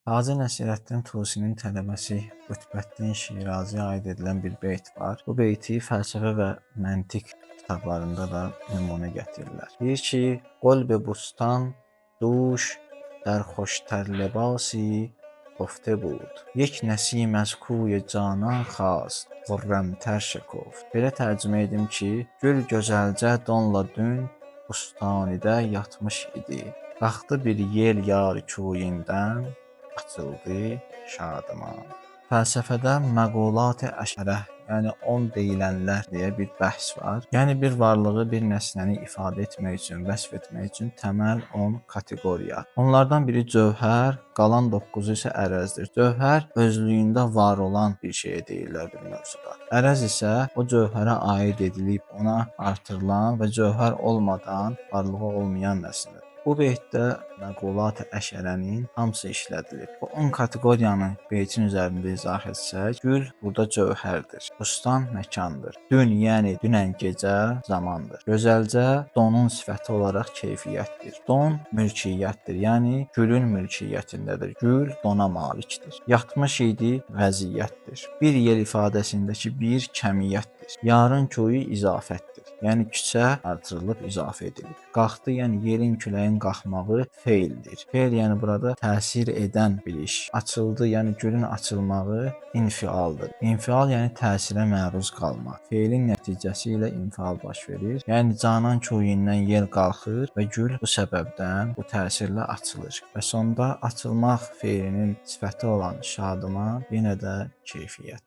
Hacı Nəsirəddin Tusinin tələbəsi Qütbəddin Şiraziyə aid edilən bir beyt var. Bu beyti fəlsəfə və məntiq kitablarında da nümunə gətirirlər. Deyir ki, qolb bustan duş در خوشتر لباسی خفته بود. یک نسیم از کوی canan خاست xürrəmtər şəkuft. Belə tərcümə edim ki, gül gözəlcə donla dün bustanidə yatmış idi. Qalxdı bir yel yar küyündən, açıldı şadıman. Fəlsəfədə məqulat-ı əşərə, yəni 10 deyilənlər deyə bir bəhs var. Yəni bir varlığı, bir nəsnəni ifadə etmək üçün, vəsf etmək üçün təməl 10 kateqoriya. Onlardan biri cövhər, qalan 9-u isə ərəzdir. Cövhər özlüyündə var olan bir şeyə deyirlər bir mövzuda. Ərəz isə o cövhərə aid edilib, ona artırılan və cövhər olmadan varlığı olmayan nəsnədir. Bu beytdə məqulat-ı əşərənin hamısı işlədilib. Bu 10 kateqoriyanı beytin üzərində izah etsək, gül burada cövhərdir. Bustan məkandır. Dün, yəni dünən gecə zamandır. Gözəlcə donun sifəti olaraq keyfiyyətdir. Don mülkiyyətdir, yəni gülün mülkiyyətindədir. Gül dona malikdir. Yatmış idi vəziyyətdir. Bir yer ifadəsindəki bir kəmiyyətdir. Yarın koyu izafətdir. Yəni küçə artırılıb izafə edilib. Qalxdı, yəni yerin, küləyin qalxmağı feildir. Feil yəni burada təsir edən bir iş. Açıldı, yəni gülün açılmağı infialdır. İnfial yəni təsirə məruz qalmaq. Feilin nəticəsi ilə infial baş verir. Yəni canan koyundən yel qalxır və gül bu səbəbdən, bu təsirlə açılır. Və sonda açılmaq feilinin sifəti olan şadıman yenə də keyfiyyət.